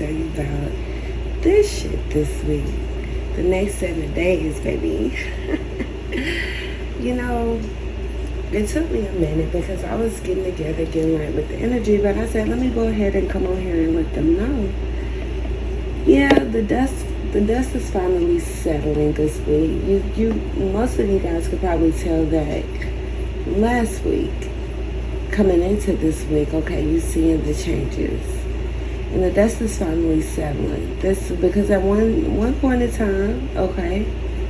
tell you about this shit this week. The next 7 days, baby. You know, it took me a minute because I was getting together, getting right with the energy, but I said, let me go ahead and come on here and let them know. Yeah, the dust is finally settling this week. Most of you guys could probably tell that last week, coming into this week, okay, you seeing the changes. And the dust is finally settling. This because at one point in time, okay,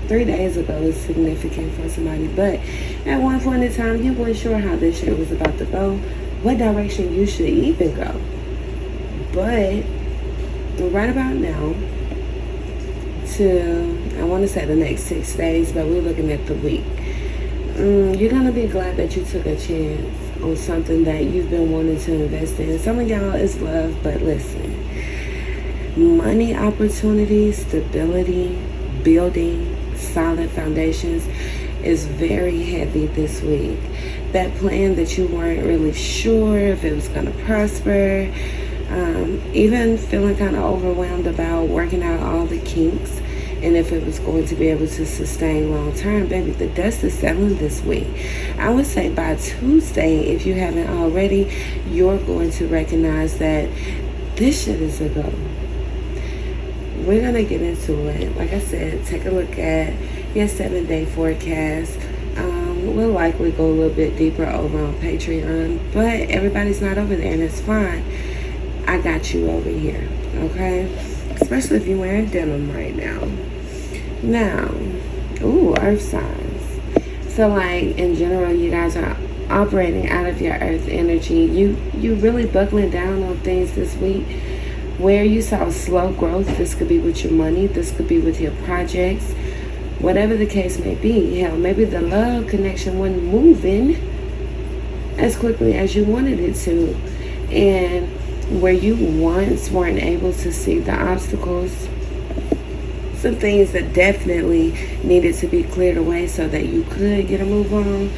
3 days ago is significant for somebody, but at one point in time, you weren't sure how this year was about to go, what direction you should even go. But right about now, to, I want to say the next 6 days, but we're looking at the week. You're going to be glad that you took a chance on something that you've been wanting to invest in. Some of y'all is love, but listen. Money opportunities, stability, building solid foundations is very heavy this week. That plan that you weren't really sure if it was going to prosper, even feeling kind of overwhelmed about working out all the kinks and if it was going to be able to sustain long term, baby, the dust is settling this week. I would say by Tuesday, if you haven't already, you're going to recognize that this shit is a go. We're going to get into it. Like I said, take a look at your 7-day forecast. We'll likely go a little bit deeper over on Patreon, but everybody's not over there, and it's fine. I got you over here, okay? Especially if you're wearing denim right now. Now, earth signs. So like in general, you guys are operating out of your earth energy. You really buckling down on things this week where you saw slow growth. This could be with your money, this could be with your projects, whatever the case may be. Hell, maybe the love connection wasn't moving as quickly as you wanted it to, and where you once weren't able to see the obstacles, some things that definitely needed to be cleared away so that you could get a move on,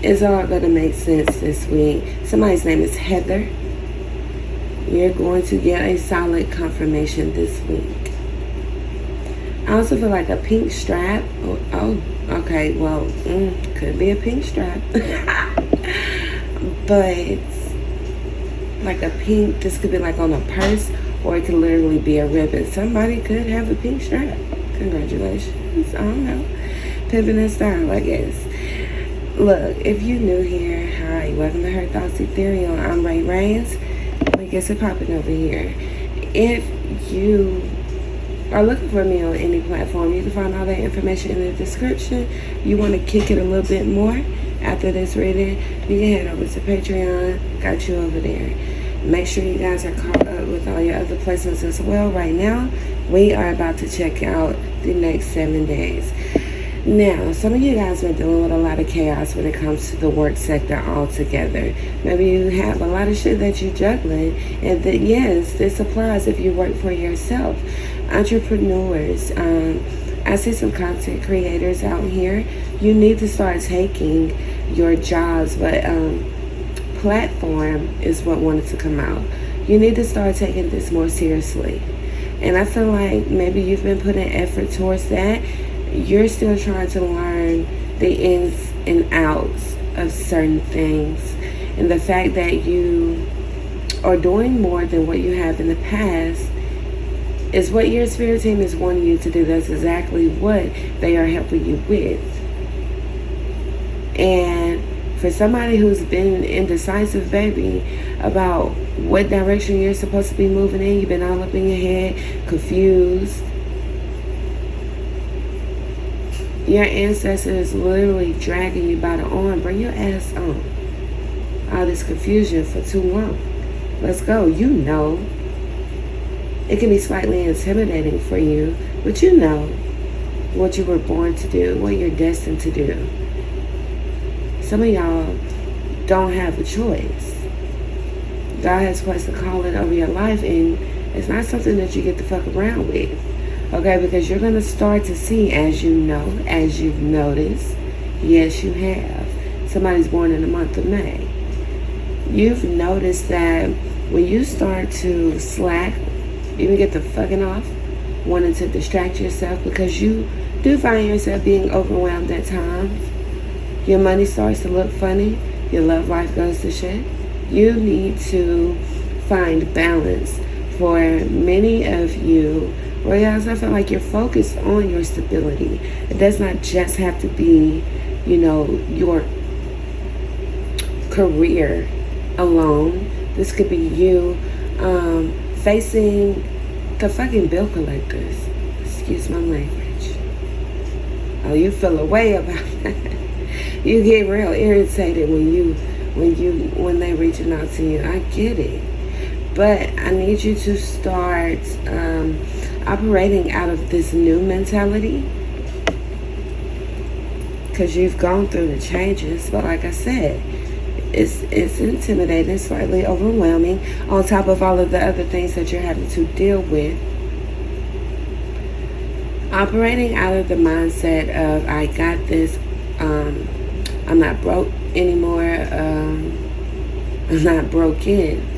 is all going to make sense this week. Somebody's name is Heather. You're going to get a solid confirmation this week. I also feel like a pink strap. Oh, okay, well, could be a pink strap. But like a pink, this could be like on a purse, or it could literally be a ribbon. Somebody could have a pink strap. Congratulations. I don't know. Pimping in style, I guess. Look, if you're new here, hi, welcome to Her Thoughts Ethereal. I'm Ray Reigns. I guess it's popping over here. If you are looking for me on any platform, you can find all that information in the description. You want to kick it a little bit more after this reading, you can head over to Patreon. Got you over there. Make sure you guys are caught up with all your other placements as well. Right now, we are about to check out the next 7 days. Now, some of you guys are dealing with a lot of chaos when it comes to the work sector altogether. Maybe you have a lot of shit that you're juggling, and that, yes, this applies if you work for yourself. Entrepreneurs, I see some content creators out here. You need to start taking your jobs, but platform is what wanted to come out. You need to start taking this more seriously. And I feel like maybe you've been putting effort towards that. You're still trying to learn the ins and outs of certain things. And the fact that you are doing more than what you have in the past is what your spirit team is wanting you to do. That's exactly what they are helping you with. And for somebody who's been indecisive, baby, about what direction you're supposed to be moving in, you've been all up in your head, confused. Your ancestor is literally dragging you by the arm. Bring your ass on. All this confusion for too long. Let's go. You know. It can be slightly intimidating for you, but you know what you were born to do, what you're destined to do. Some of y'all don't have a choice. God has placed a calling over your life, and it's not something that you get to fuck around with. Okay, because you're going to start to see, as you know, as you've noticed, yes, you have. Somebody's born in the month of May. You've noticed that when you start to slack You can get the fucking off, wanting to distract yourself, because you do find yourself being overwhelmed at times. Your money starts to look funny. Your love life goes to shit. You need to find balance. For many of you, Royals, I feel like you're focused on your stability. It does not just have to be, your career alone. This could be you facing the fucking bill collectors. Excuse my language. Oh, you feel a way about that. You get real irritated when they reaching out to you. I get it. But I need you to start operating out of this new mentality, because you've gone through the changes. But like I said, it's intimidating, slightly overwhelming, on top of all of the other things that you're having to deal with. Operating out of the mindset of, I got this, I'm not broke anymore, I'm not broken.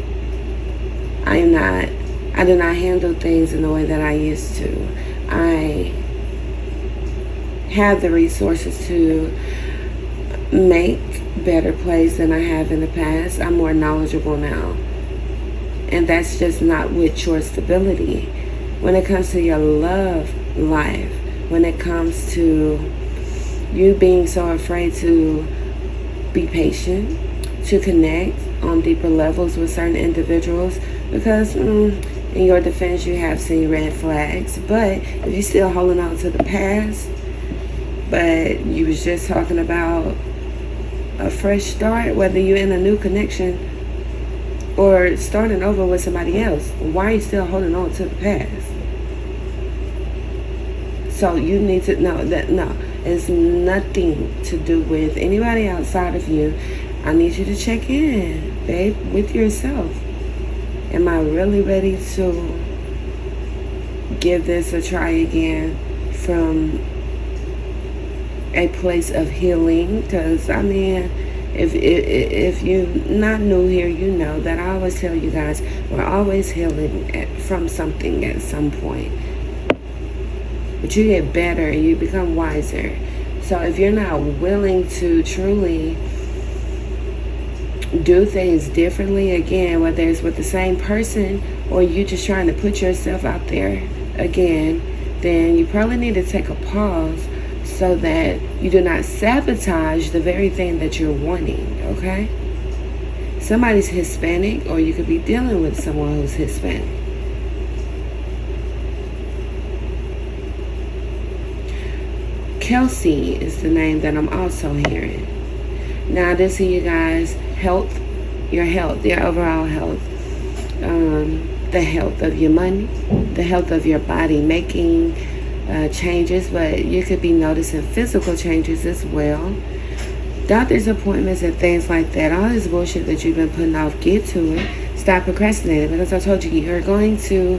I do not handle things in the way that I used to. I have the resources to make better plays than I have in the past. I'm more knowledgeable now. And that's just not with your stability. When it comes to your love life, when it comes to you being so afraid to be patient, to connect on deeper levels with certain individuals, because in your defense, you have seen red flags. But if you're still holding on to the past, but you was just talking about a fresh start, whether you're in a new connection or starting over with somebody else, why are you still holding on to the past? So you need to know that no, it's nothing to do with anybody outside of you. I need you to check in, babe, with yourself. Am I really ready to give this a try again from a place of healing? Because, if you're not new here, you know that I always tell you guys, we're always healing from something at some point. But you get better and you become wiser. So if you're not willing to truly do things differently again, whether it's with the same person or you just trying to put yourself out there again, then you probably need to take a pause so that you do not sabotage the very thing that you're wanting, okay? Somebody's Hispanic, or you could be dealing with someone who's Hispanic. Kelsey is the name that I'm also hearing. Now, this is you guys, your overall health, the health of your money, the health of your body, making changes, but you could be noticing physical changes as well. Doctor's appointments and things like that, all this bullshit that you've been putting off, get to it. Stop procrastinating, because I told you, you're going to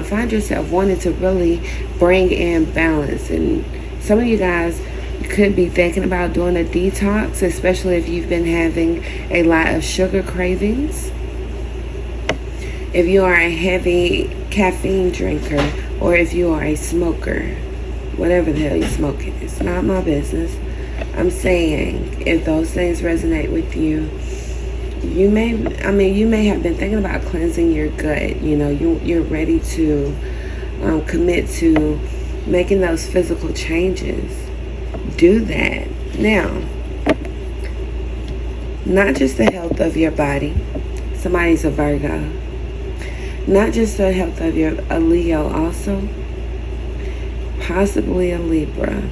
find yourself wanting to really bring in balance. And some of you guys could be thinking about doing a detox, especially if you've been having a lot of sugar cravings. If you are a heavy caffeine drinker, or if you are a smoker, whatever the hell you're smoking, it's not my business. I'm saying, if those things resonate with you, you may have been thinking about cleansing your gut. You're ready to commit to making those physical changes. Do that. Now, not just the health of your body. Somebody's a Virgo. Not just the health of a Leo also. Possibly a Libra.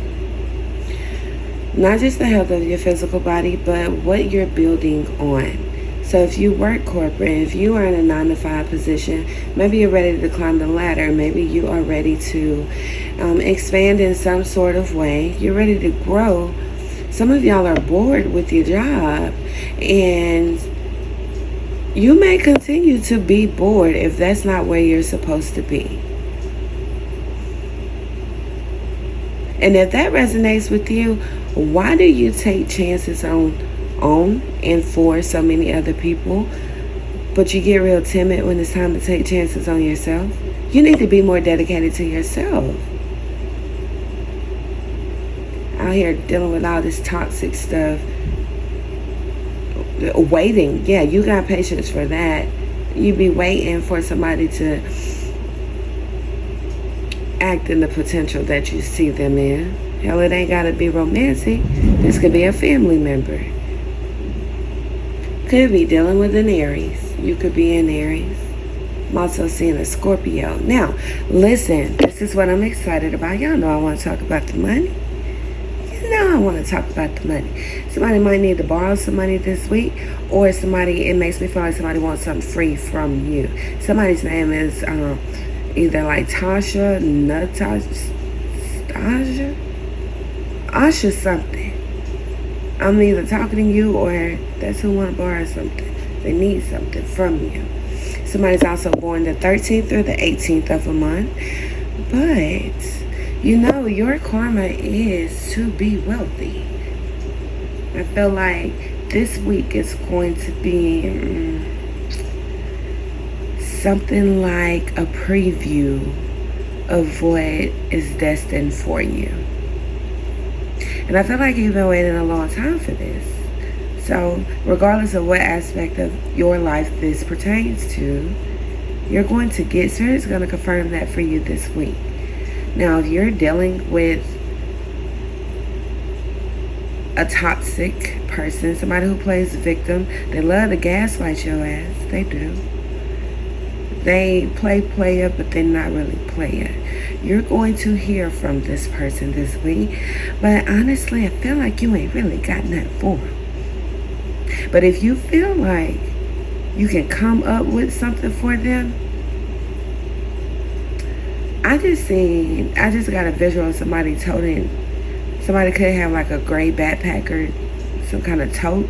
Not just the health of your physical body, but what you're building on. So if you work corporate, if you are in a 9-to-5 position, maybe you're ready to climb the ladder. Maybe you are ready to expand in some sort of way. You're ready to grow. Some of y'all are bored with your job, and you may continue to be bored if that's not where you're supposed to be. And if that resonates with you, why do you take chances on and for so many other people but you get real timid when it's time to take chances on yourself. You need to be more dedicated to yourself. Out here dealing with all this toxic stuff. Waiting. Yeah, you got patience for that. You be waiting for somebody to act in the potential that you see them in. Hell, it ain't gotta be romantic. This could be a family member. Could be dealing with an Aries. You could be an Aries. I'm also seeing a Scorpio. Now, listen, this is what I'm excited about. Y'all know I want to talk about the money. You know I want to talk about the money. Somebody might need to borrow some money this week, or it makes me feel like somebody wants something free from you. Somebody's name is either like Tasha, Natasha, Asha something. I'm either talking to you or that's who want to borrow something. They need something from you. Somebody's also born the 13th or the 18th of a month. But, you know, your karma is to be wealthy. I feel like this week is going to be something like a preview of what is destined for you. And I feel like you've been waiting a long time for this. So, regardless of what aspect of your life this pertains to, you're going to get, Spirit's going to confirm that for you this week. Now, if you're dealing with a toxic person, somebody who plays victim, they love to gaslight your ass. They do. They play player, but they're not really player. You're going to hear from this person this week. But honestly, I feel like you ain't really got nothing for them. But if you feel like you can come up with something for them, I just got a visual of somebody toting. Somebody could have like a gray backpack or some kind of tote.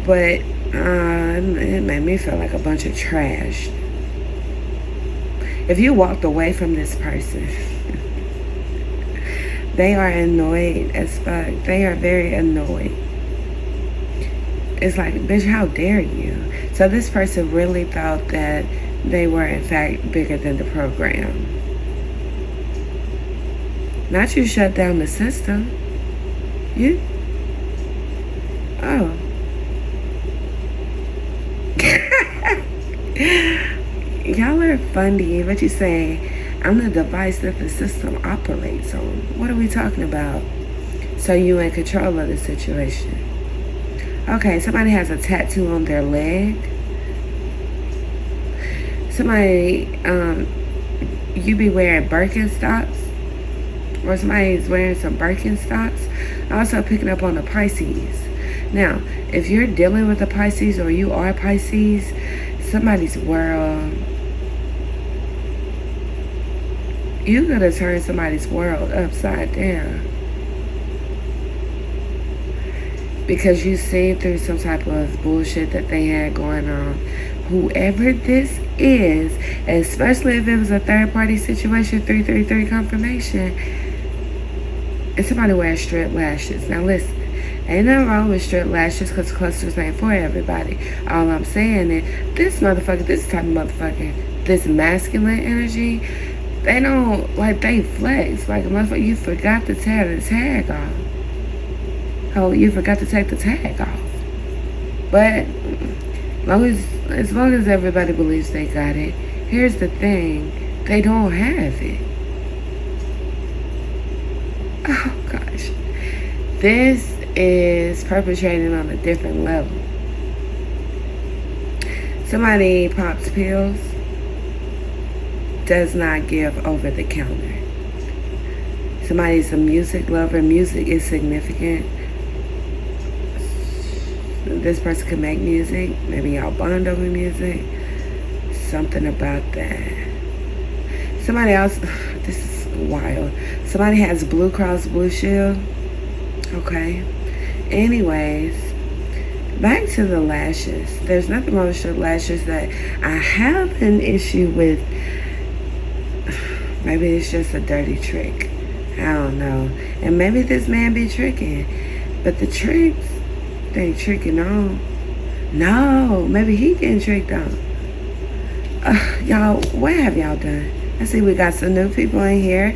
But it made me feel like a bunch of trash. If you walked away from this person, they are annoyed as fuck. They are very annoyed. It's like, bitch, how dare you? So this person really thought that they were in fact bigger than the program. Not you shut down the system. You? Oh. Y'all are funny. What you say? I'm the device that the system operates on. What are we talking about? So you in control of the situation. Okay, somebody has a tattoo on their leg. Somebody, you be wearing Birkenstocks. Or somebody's wearing some Birkenstocks. Also picking up on the Pisces. Now, if you're dealing with a Pisces or you are Pisces, somebody's world, you're going to turn somebody's world upside down. Because you seen through some type of bullshit that they had going on. Whoever this is, especially if it was a third-party situation, 333 confirmation, and somebody wears strip lashes. Now listen, ain't nothing wrong with strip lashes because clusters ain't for everybody. All I'm saying is, this type of motherfucker, this masculine energy, they don't, like, they flex. Like a motherfucker, you forgot to tear the tag off. Oh, you forgot to take the tag off. But as long as everybody believes they got it, here's the thing, they don't have it. Oh gosh. This is perpetrating on a different level. Somebody pops pills, does not give over the counter. Somebody's a music lover, music is significant. This person can make music. Maybe y'all bond over music. Something about that. Somebody else, this is wild. Somebody has Blue Cross Blue Shield. Okay. Anyways, back to the lashes. There's nothing wrong with strip lashes. That I have an issue with. Maybe it's just a dirty trick. I don't know. And maybe this man be tricking. But the tricks they tricking on, No, maybe he getting tricked on. Y'all, what have y'all done? I see we got some new people in here.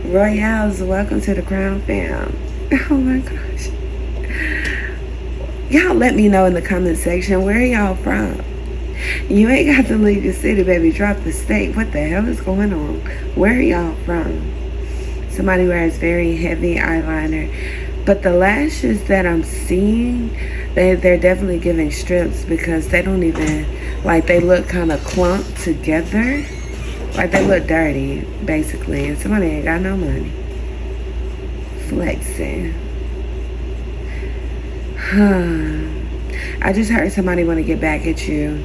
Royals, welcome to the Crown Fam. Oh my gosh. Y'all let me know in the comment section, where y'all from? You ain't got to leave your city, baby. Drop the state. What the hell is going on? Where y'all from? Somebody wears very heavy eyeliner. But the lashes that I'm seeing, they're definitely giving strips, because they don't even, like, they look kind of clumped together. Like, they look dirty, basically. And somebody ain't got no money. Flexing. I just heard somebody want to get back at you.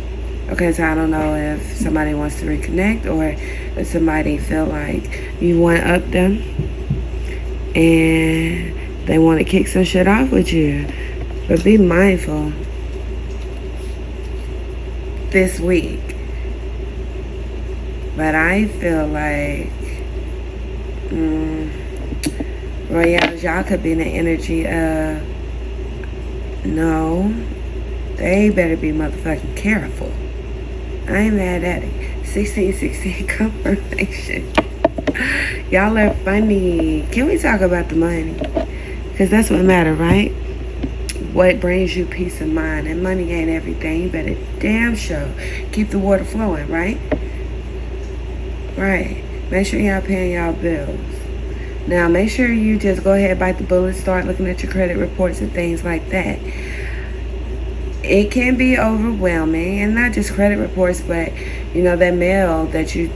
Okay, so I don't know if somebody wants to reconnect, or if somebody feel like you want up them and they want to kick some shit off with you. But be mindful this week. But I feel like Royals, y'all could be in the energy of, no, they better be motherfucking careful. I ain't mad at it. 1616 confirmation. Y'all are funny. Can we talk about the money? Because that's what matters, right? What brings you peace of mind? And money ain't everything. You better damn sure keep the water flowing, right? Right. Make sure y'all paying y'all bills. Now, make sure you just go ahead, bite the bullet, start looking at your credit reports and things like that. It can be overwhelming, and not just credit reports, but, you know, that mail that you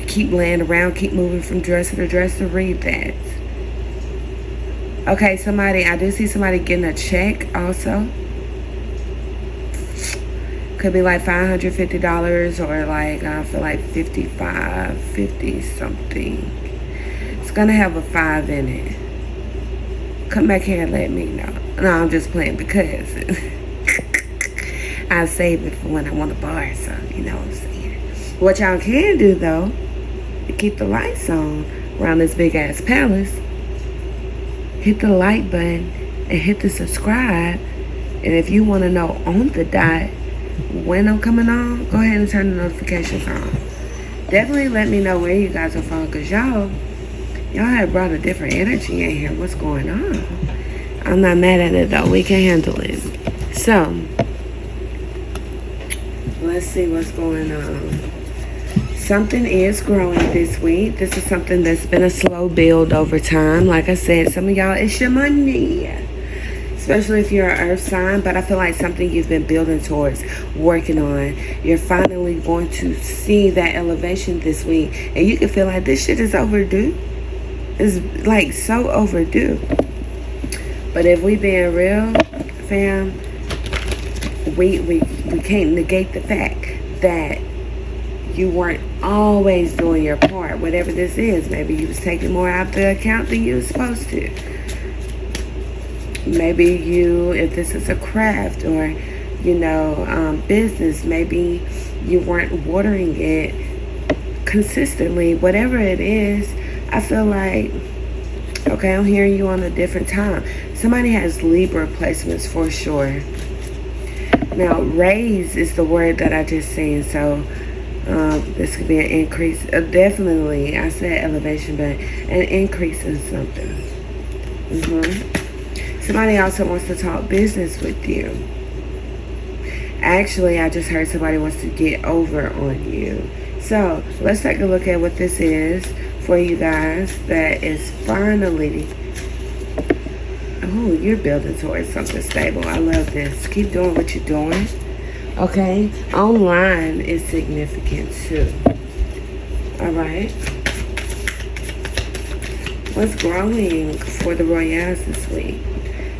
keep laying around, keep moving from dresser to dresser, read that. Okay, I do see somebody getting a check also. Could be like $550, or like, I feel like 50 something. It's gonna have a 5 in it. Come back here and let me know. No, I'm just playing, because I save it for when I want to borrow some, you know what I'm saying? What y'all can do, though, to keep the lights on around this big ass palace, hit the like button and hit the subscribe. And if you want to know on the dot when I'm coming on, go ahead and turn the notifications on. Definitely let me know where you guys are from, because y'all have brought a different energy in here. What's going on? I'm not mad at it, though. We can handle it. So, let's see what's going on. Something is growing this week. This is something that's been a slow build over time. Like I said, some of y'all, it's your money. Especially if you're an earth sign. But I feel like something you've been building towards, working on. You're finally going to see that elevation this week. And you can feel like this shit is overdue. It's like so overdue. But if we being real, fam, we can't negate the fact that you weren't always doing your part, whatever this is. Maybe you was taking more out the account than you was supposed to. Maybe you, if this is a craft or, you know, business, maybe you weren't watering it consistently. Whatever it is, I feel like, okay, I'm hearing you on a different time. Somebody has Libra placements for sure. Now, raise is the word that I just seen, so this could be an increase. Definitely, I said elevation, but an increase in something. Somebody also wants to talk business with you. Actually, I just heard somebody wants to get over on you. So, let's take a look at what this is for you guys that is finally... Oh, you're building towards something stable. I love this. Keep doing what you're doing. Okay? Online is significant too. Alright? What's growing for the Royals this week?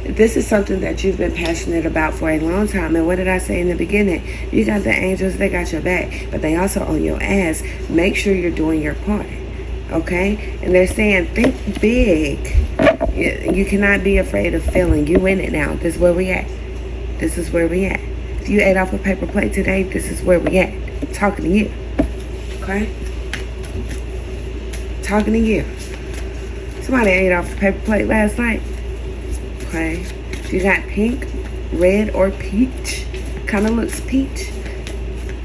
This is something that you've been passionate about for a long time. And what did I say in the beginning? You got the angels, they got your back. But they also on your ass. Make sure you're doing your part. Okay? And they're saying, think big. You cannot be afraid of failing. You in it now. This is where we at. This is where we at. If you ate off a paper plate today, this is where we at. I'm talking to you. Okay? Talking to you. Somebody ate off a paper plate last night. Okay? If you got pink, red or peach. Kind of looks peach.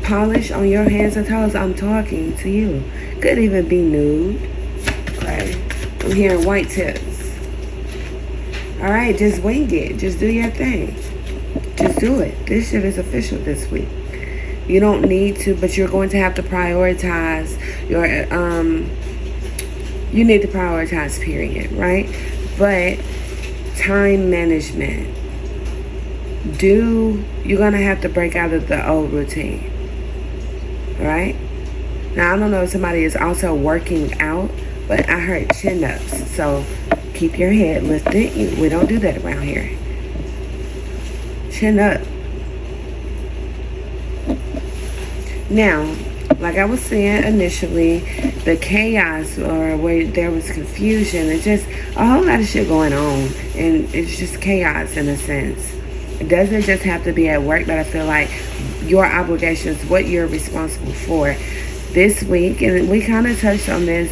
Polish on your hands and toes. I'm talking to you. Could even be nude. Okay. I'm hearing white tips. Alright, just wing it. Just do your thing. Just do it. This shit is official this week. You don't need to, but you're going to have to prioritize your, you need to prioritize, period, right? But time management. You're going to have to break out of the old routine. Right? Now, I don't know if somebody is also working out, but I heard chin-ups. So, keep your head lifted. We don't do that around here. Chin up. Now, like I was saying initially, the chaos or where there was confusion and just a whole lot of shit going on. And it's just chaos in a sense. It doesn't just have to be at work, but I feel like your obligations, what you're responsible for this week, and we kind of touched on this,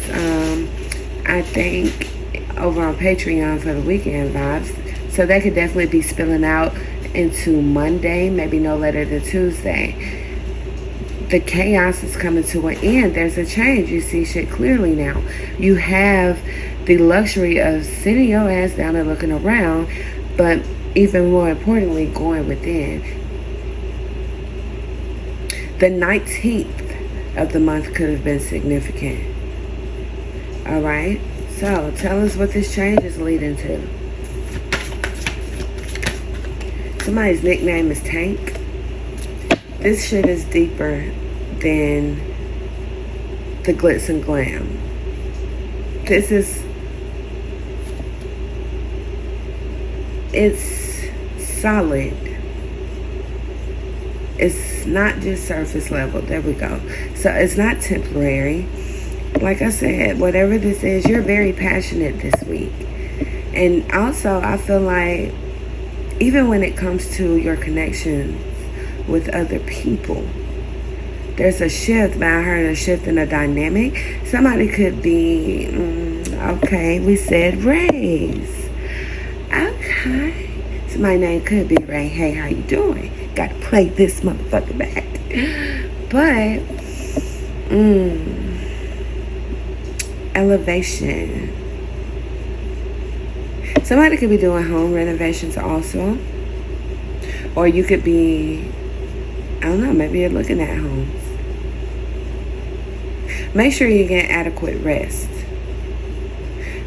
I think, over on Patreon for the weekend vibes. So that could definitely be spilling out into Monday, maybe no later than Tuesday. The chaos is coming to an end. There's a change. You see shit clearly now. You have the luxury of sitting your ass down and looking around, but even more importantly, going within. The 19th of the month could have been significant. Alright? So, tell us what this change is leading to. Somebody's nickname is Tank. This shit is deeper than the glitz and glam. This is... It's solid. It's not just surface level. There we go. So it's not temporary. Like I said, whatever this is, you're very passionate this week. And also, I feel like even when it comes to your connections with other people, there's a shift. But I heard a shift in the dynamic. Somebody could be, okay, we said Ray's. Okay. Somebody's name could be Ray. Hey, how you doing? Gotta play this motherfucker back. But, elevation. Somebody could be doing home renovations also. Or you could be, I don't know, maybe you're looking at homes. Make sure you get adequate rest.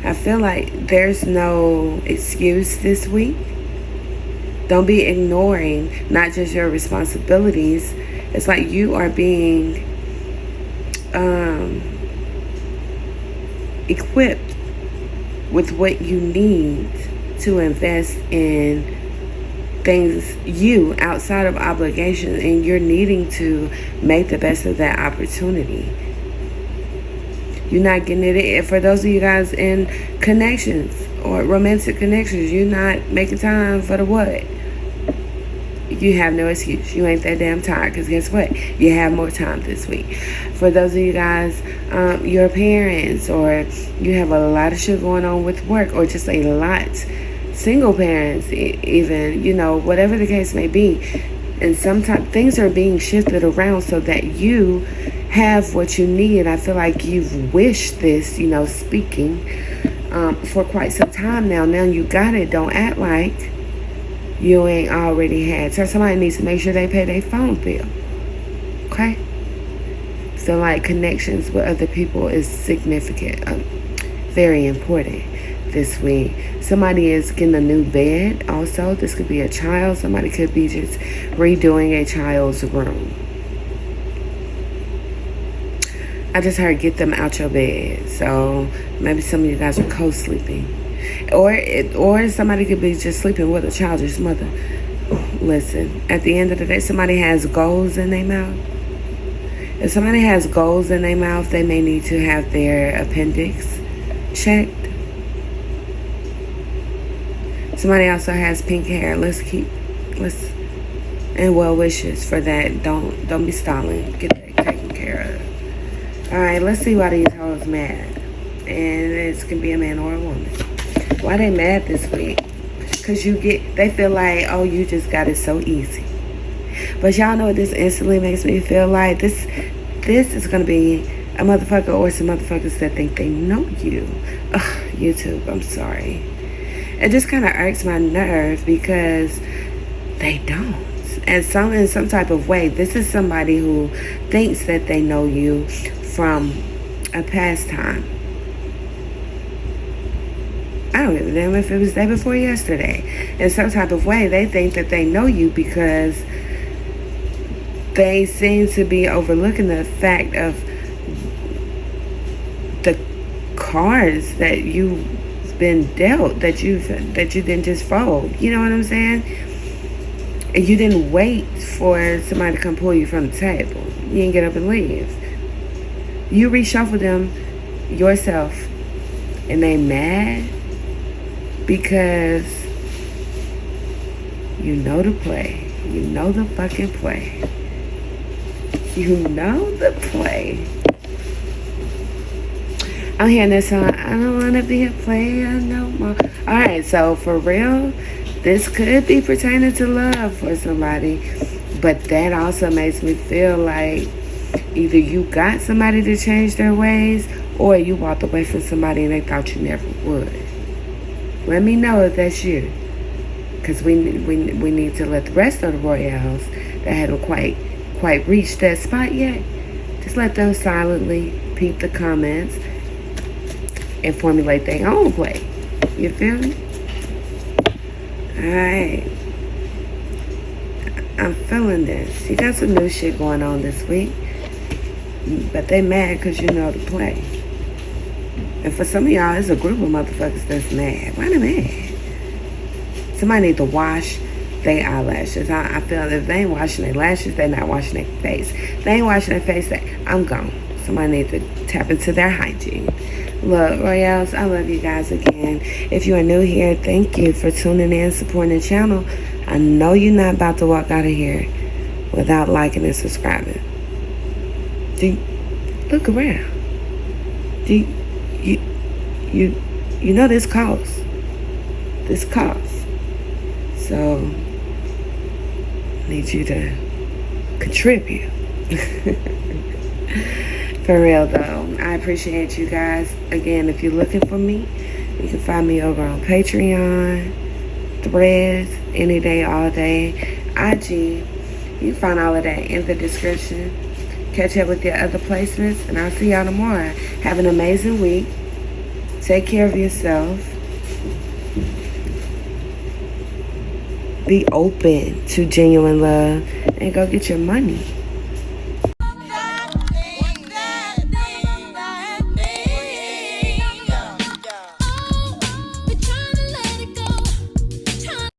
I feel like there's no excuse this week. Don't be ignoring not just your responsibilities. It's like you are being equipped with what you need to invest in things you outside of obligation, and you're needing to make the best of that opportunity. You're not getting it. For those of you guys in connections or romantic connections, you're not making time for the what? You have no excuse. You ain't that damn tired, because guess what? You have more time this week. For those of you guys, your parents, or you have a lot of shit going on with work, or just a lot, single parents even, you know, whatever the case may be. And sometimes things are being shifted around so that you have what you need. I feel like you've wished this, you know, speaking, for quite some time now. Now you got it. Don't act like you ain't already had. So somebody needs to make sure they pay their phone bill. Okay? So like connections with other people is significant, very important this week. Somebody is getting a new bed also. This could be a child. Somebody could be just redoing a child's room. I just heard get them out your bed. So maybe some of you guys are co-sleeping. Or somebody could be just sleeping with a childish mother. Listen, at the end of the day, somebody has goals in their mouth. If somebody has goals in their mouth, they may need to have their appendix checked. Somebody also has pink hair. And well wishes for that. Don't be stalling. Get that taken care of. Alright, let's see why these hoes mad. And it can be a man or a woman. Why they mad this week? Because they feel like, oh, you just got it so easy. But y'all know what this instantly makes me feel like? This is going to be a motherfucker or some motherfuckers that think they know you. Ugh, YouTube, I'm sorry. It just kind of irks my nerve because they don't. And in some type of way, this is somebody who thinks that they know you from a past time. I don't give a damn if it was day before yesterday. In some type of way, they think that they know you because they seem to be overlooking the fact of the cards that you've been dealt, that you didn't just fold. You know what I'm saying? And you didn't wait for somebody to come pull you from the table. You didn't get up and leave. You reshuffled them yourself, and they mad because you know the play. You know the fucking play. You know the play. I'm hearing this song. I don't want to be a player no more. Alright, so for real, this could be pertaining to love for somebody. But that also makes me feel like either you got somebody to change their ways, or you walked away from somebody and they thought you never would. Let me know if that's you. Because we need to let the rest of the Royals that haven't quite reached that spot yet, just let them silently peep the comments and formulate their own play. You feel me? Alright. I'm feeling this. You got some new shit going on this week. But they mad because you know the play. And for some of y'all, it's a group of motherfuckers that's mad. Why they mad? Somebody need to wash their eyelashes. I feel if they ain't washing their lashes, they're not washing their face. If they ain't washing their face, I'm gone. Somebody need to tap into their hygiene. Look, Royals, I love you guys again. If you are new here, thank you for tuning in, supporting the channel. I know you're not about to walk out of here without liking and subscribing. Look around. You know this costs. This costs. So I need you to contribute. For real though, I appreciate you guys. Again, if you're looking for me, you can find me over on Patreon, Threads, any day, all day, IG. You can find all of that in the description. Catch up with your other placements, and I'll see y'all tomorrow. Have an amazing week. Take care of yourself. Be open to genuine love, and go get your money.